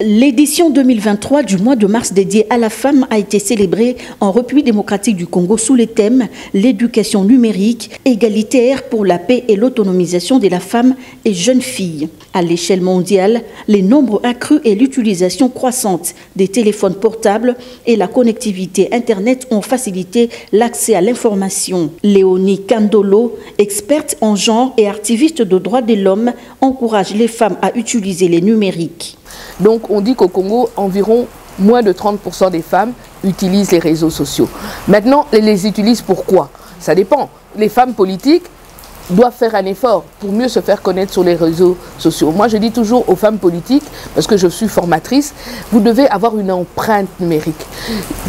L'édition 2023 du mois de mars dédiée à la femme a été célébrée en République démocratique du Congo sous les thèmes l'éducation numérique, égalitaire pour la paix et l'autonomisation de la femme et jeunes filles. À l'échelle mondiale, les nombres accrus et l'utilisation croissante des téléphones portables et la connectivité Internet ont facilité l'accès à l'information. Léonie Kandolo, experte en genre et activiste de droits de l'homme, encourage les femmes à utiliser les numériques. Donc on dit qu'au Congo, environ moins de 30% des femmes utilisent les réseaux sociaux. Maintenant, elles les utilisent pourquoi? Ça dépend. Les femmes politiques doivent faire un effort pour mieux se faire connaître sur les réseaux sociaux. Moi, je dis toujours aux femmes politiques, parce que je suis formatrice, vous devez avoir une empreinte numérique.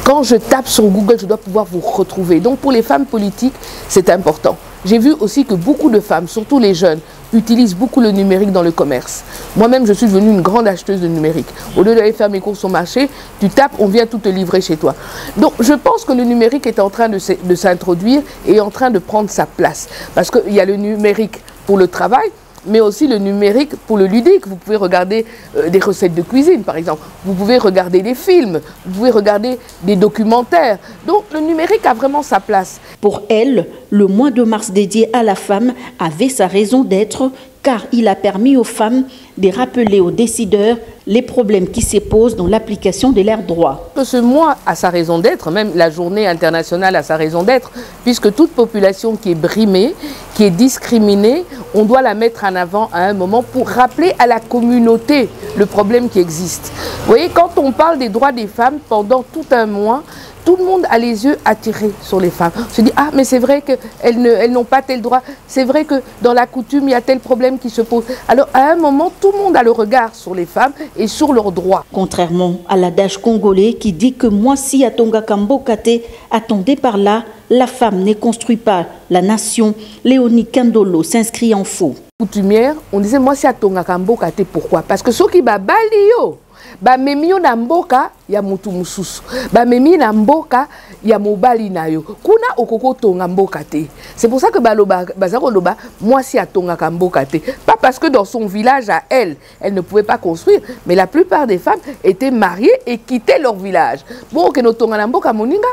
Quand je tape sur Google, je dois pouvoir vous retrouver. Donc pour les femmes politiques, c'est important. J'ai vu aussi que beaucoup de femmes, surtout les jeunes, utilisent beaucoup le numérique dans le commerce. Moi-même, je suis devenue une grande acheteuse de numérique. Au lieu d'aller faire mes courses au marché, tu tapes, on vient tout te livrer chez toi. Donc, je pense que le numérique est en train de s'introduire et en train de prendre sa place. Parce qu'il y a le numérique pour le travail, mais aussi le numérique pour le ludique. Vous pouvez regarder des recettes de cuisine, par exemple. Vous pouvez regarder des films, vous pouvez regarder des documentaires. Donc, le numérique a vraiment sa place. Pour elle, le mois de mars dédié à la femme avait sa raison d'être, car il a permis aux femmes de rappeler aux décideurs les problèmes qui se posent dans l'application de leurs droits. Ce mois a sa raison d'être, même la journée internationale a sa raison d'être, puisque toute population qui est brimée, qui est discriminée, on doit la mettre en avant à un moment pour rappeler à la communauté le problème qui existe. Vous voyez, quand on parle des droits des femmes pendant tout un mois, tout le monde a les yeux attirés sur les femmes. On se dit, ah, mais c'est vrai qu'elles n'ont pas tel droit. C'est vrai que dans la coutume, il y a tel problème qui se pose. Alors, à un moment, tout le monde a le regard sur les femmes et sur leurs droits. Contrairement à l'adage congolais qui dit que moi, si Atonga Kambokate, attendez par là, la femme ne construit pas la nation, Léonie Kandolo s'inscrit en faux. Coutumière, on disait, moi, si Atonga Kambokate, pourquoi? Parce que ceux qui babali yo, ba memio na mboka ya mutu mususu ba memi na mboka ya mobali na yo kuna okoko tonga mboka te. C'est pour ça que baloba bazako loba moi si atonga ka mboka te, pas parce que dans son village à elle ne pouvait pas construire, mais la plupart des femmes étaient mariées et quittaient leur village. Bon que no tonga na mboka moninga.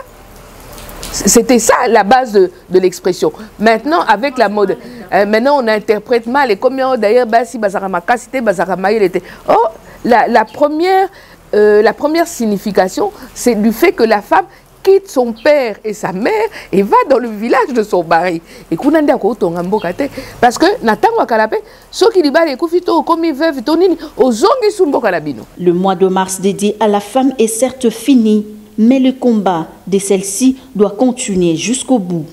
C'était ça la base de l'expression. Maintenant, avec la mode, maintenant on interprète mal. Et combien d'ailleurs, si Bazarama Kassité, Bazarama il était. Oh, la première signification, c'est du fait que la femme quitte son père et sa mère et va dans le village de son mari. Et parce que le mois de mars dédié à la femme est certes fini, mais le combat de celle-ci doit continuer jusqu'au bout.